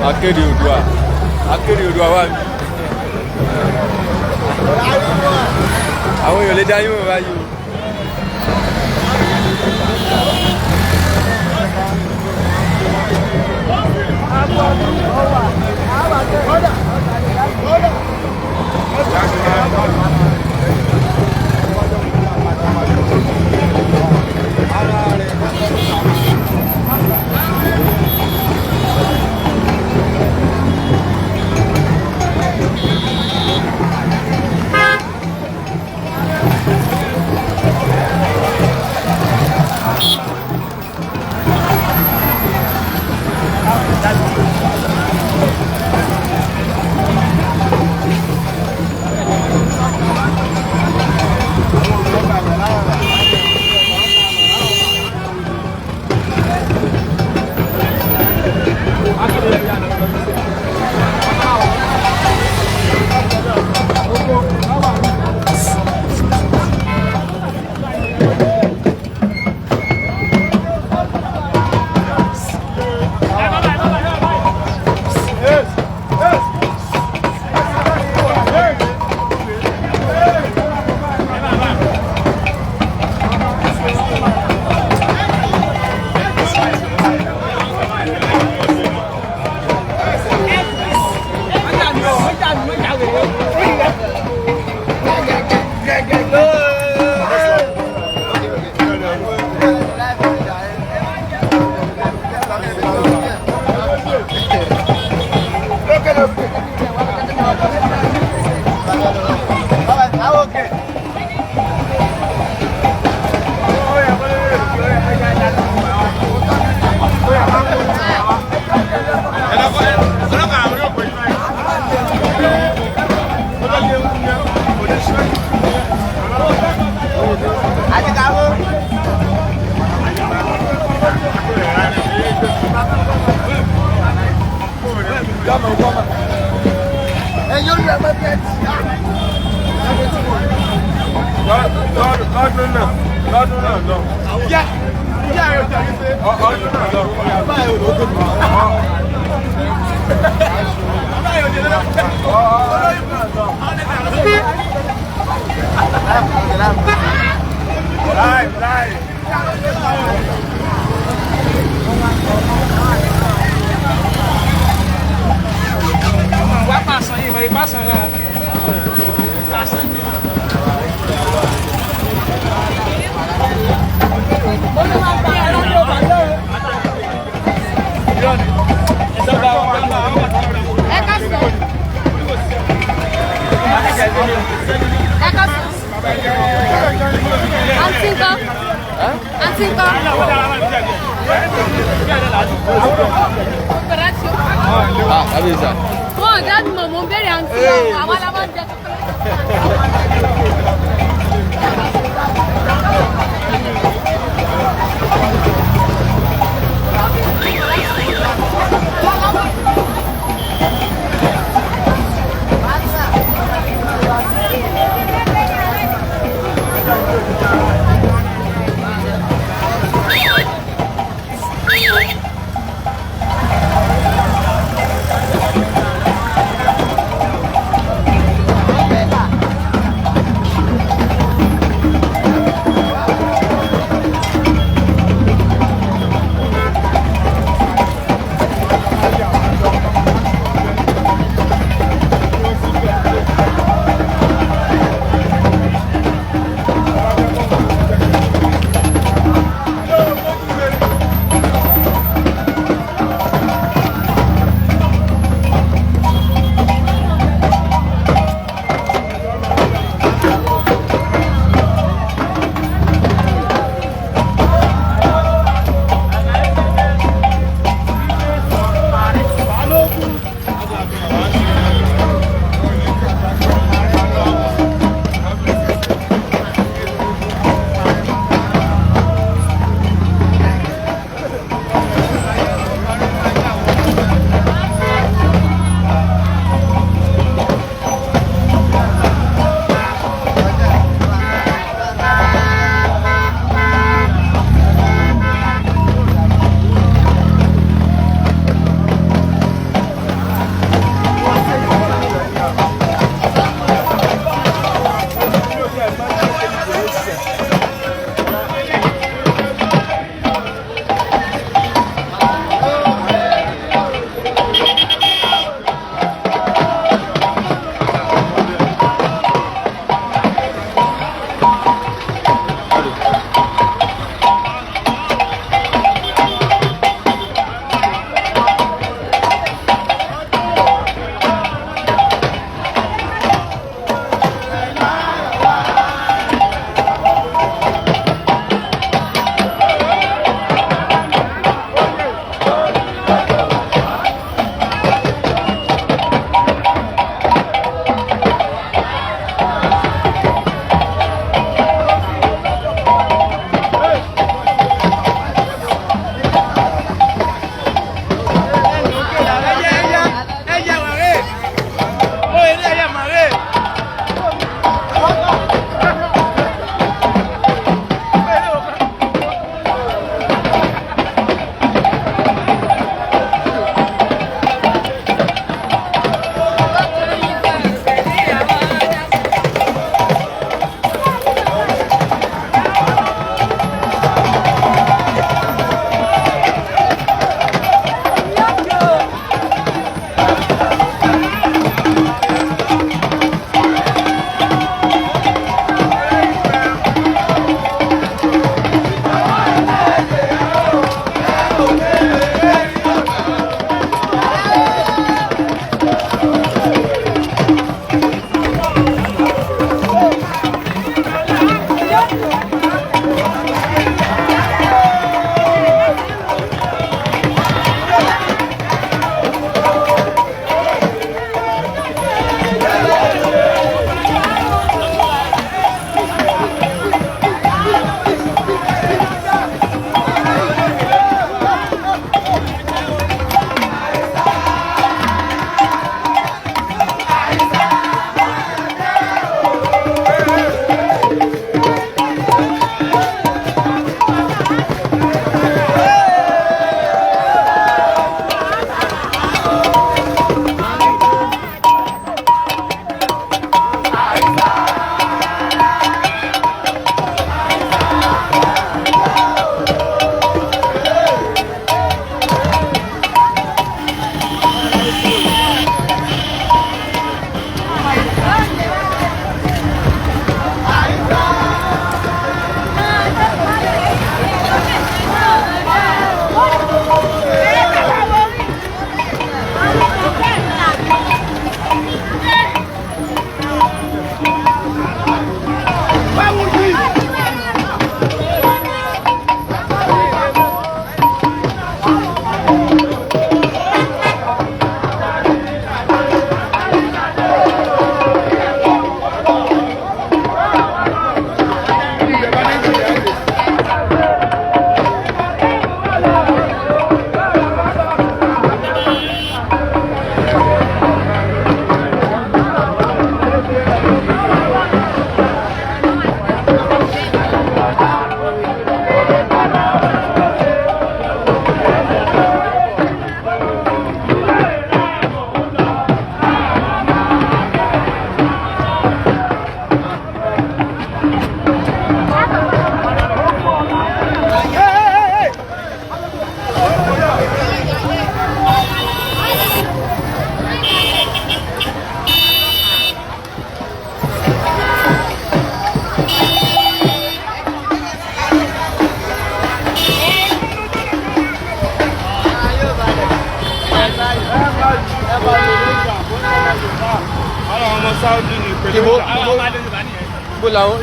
Akéde Oòduà. Akéde Oòduà wà ní. Àwọn èèyàn lè dá yín wò báyìí o.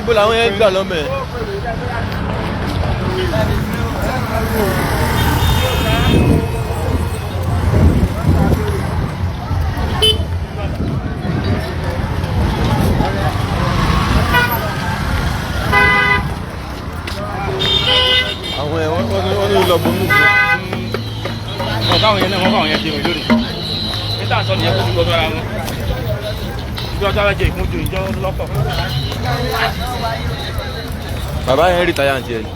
Ibo làwọn yẹn gbà lọ́mọ ẹ̀. Àwọn ẹ̀ wọ́n ní lọ bọ́nú. Ọ̀gá àwọn yẹn náà wọ́n bá àwọn yẹn ṣe wọ́n lórí. Nígbà tó ní ẹ̀kọ́ tó gbọ́dọ̀ ara wọn. Ìjọ ọjọ́ ajé ìkúnjú ìjọ lọ́pọ̀. Bàbá yẹn rí táyà ń jẹ yìí.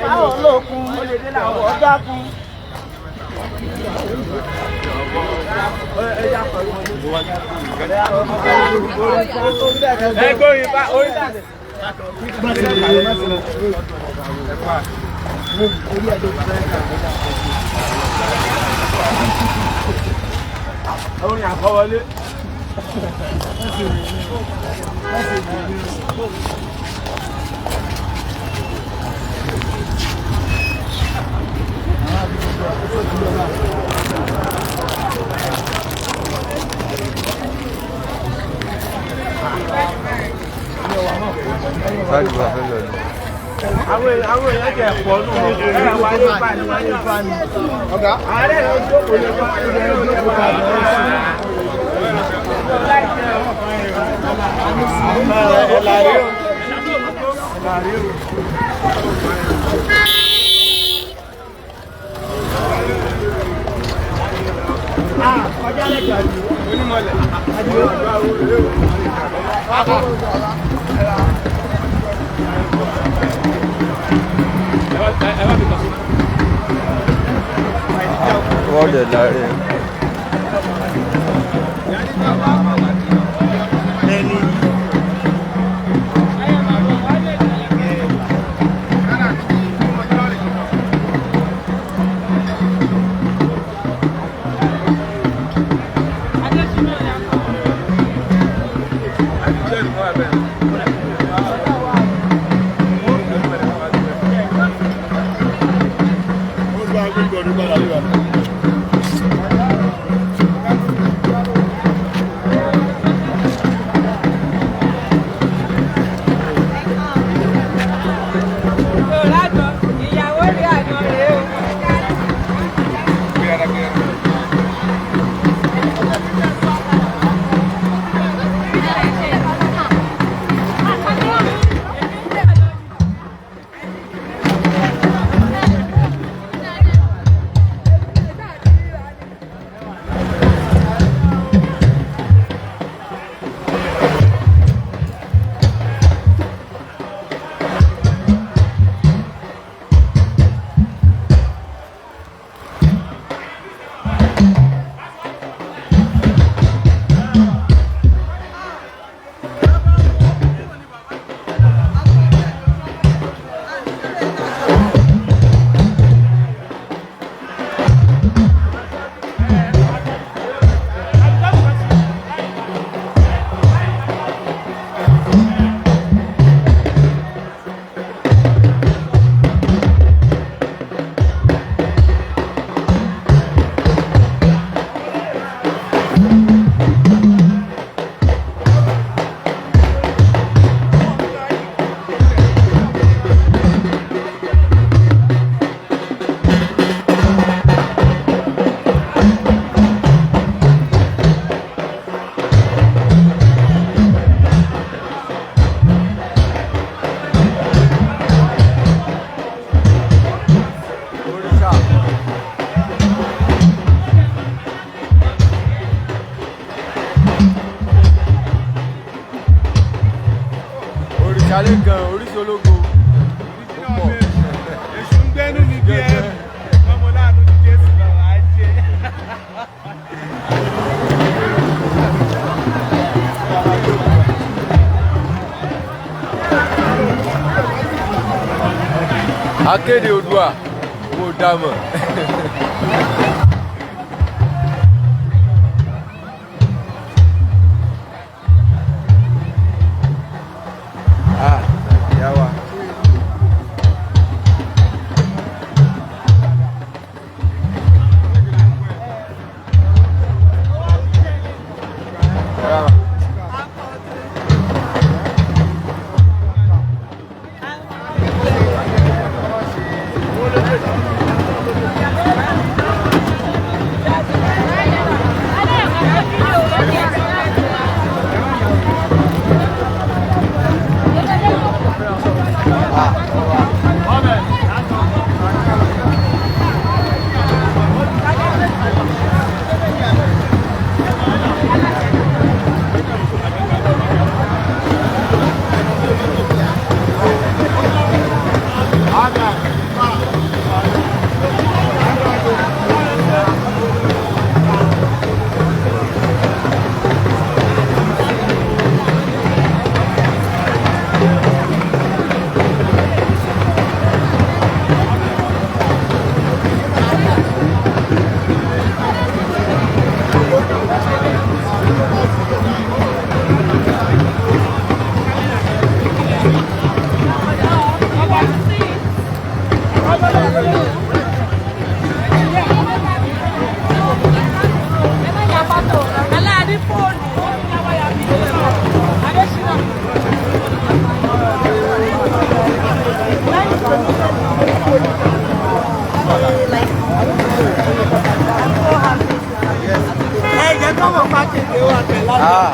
Báwo lókun ó lè dé làwọn ọjà kún. Ẹgbẹ́ òyìnbá orí dàdé. Orin àkọwọlé. Àwọn èèyàn jẹ ẹ̀pọ̀ nù ẹ̀rọ wáyé fani wáyé fani. Ọ̀gá. Ààrẹ rẹ̀ ojú òkú lè fọ́ ilẹ̀ ojú òkú tàbí ọ̀sán. Ọjà lẹ́jọ́ àdìo. Onímọ̀lẹ̀. Àdìo. Wọ́n dẹ̀ láre. ìyálé gan oríṣi ológo. Èṣù ń gbẹ́nu mi bí ẹ. Ọmọ láàánú ní Jésù lọ́wọ́ á jẹ́. Akéde Oòduà mo dá mọ̀. Ìyá wa.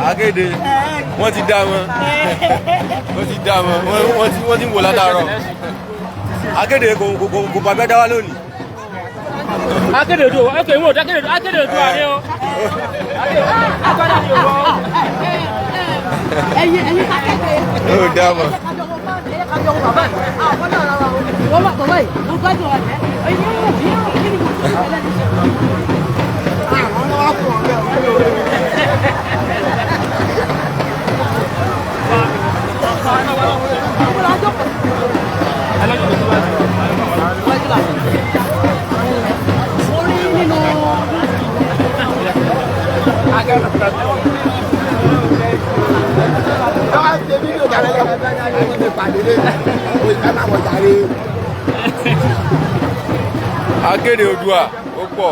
Akéde wọ́n ti dá wọn wọ́n ti ń wò látàárọ̀. Akéde kò pàgbé dá wa lónìí. Akéde Oòduà ẹ̀kọ́ ìwọ̀n Akéde Oòduà ni ó. Agbádá ni ó. Ẹyin Akéde. Ó dá wọn. Akéde Oòduà ó pọ̀.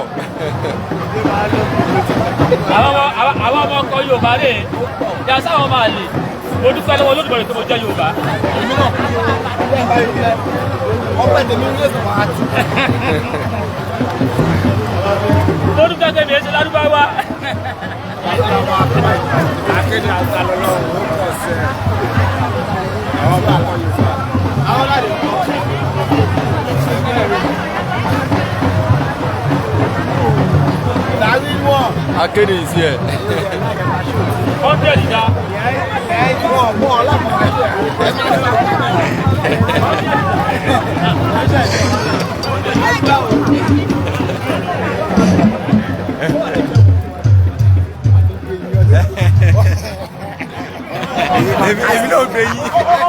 Àwọn ọmọ ọkọ Yorùbá rè é yà sáwọn máa lè mo dúpẹ́ lọ́wọ́ Olódùmarè tó mo jẹ́ Yorùbá. Ọpẹ́ tèmi ń lé sọ̀rọ̀ àti. Mo dúpẹ́ tèmi èsì ládùúgbò. Akéde àgbàlọ́lọ́ ó pọ̀ sí ẹ. Àwọn bá wọn yóò fà. Àwọn láti kọ́. Akéde is here. 100 ìdá. Èmi náà gbé yín.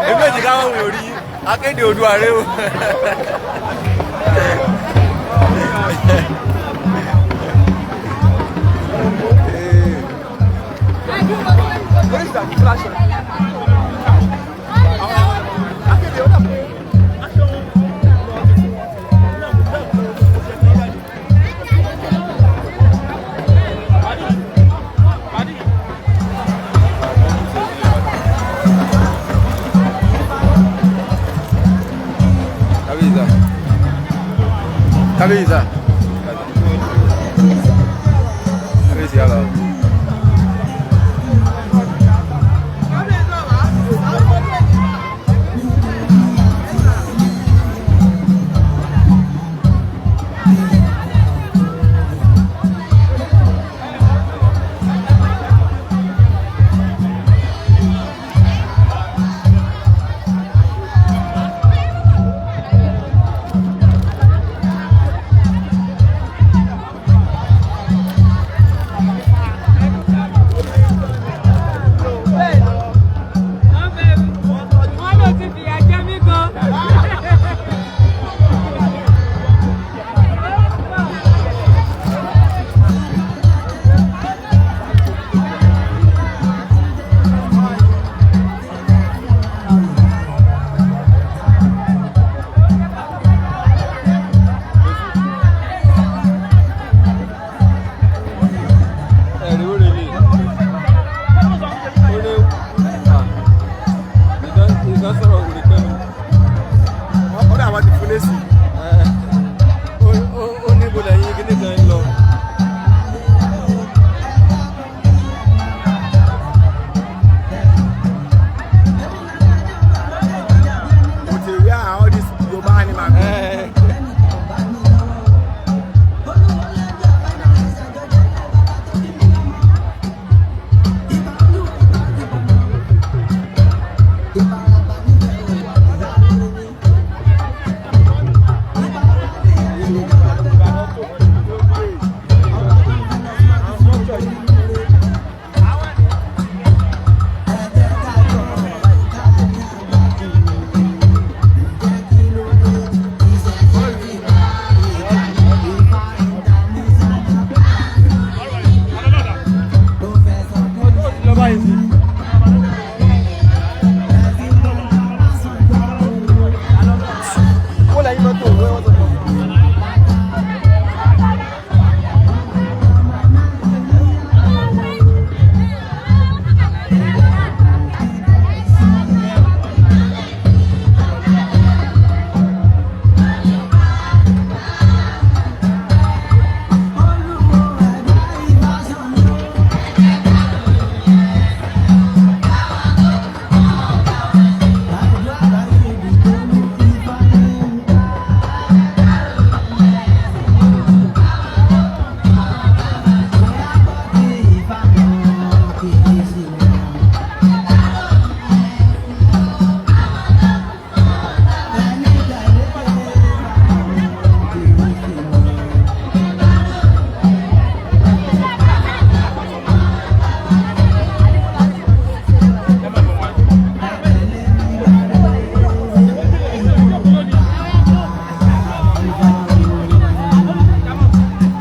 Èmi náà ti káwọn wò rí. Akéde Oòduà rẹ o. Kabisa.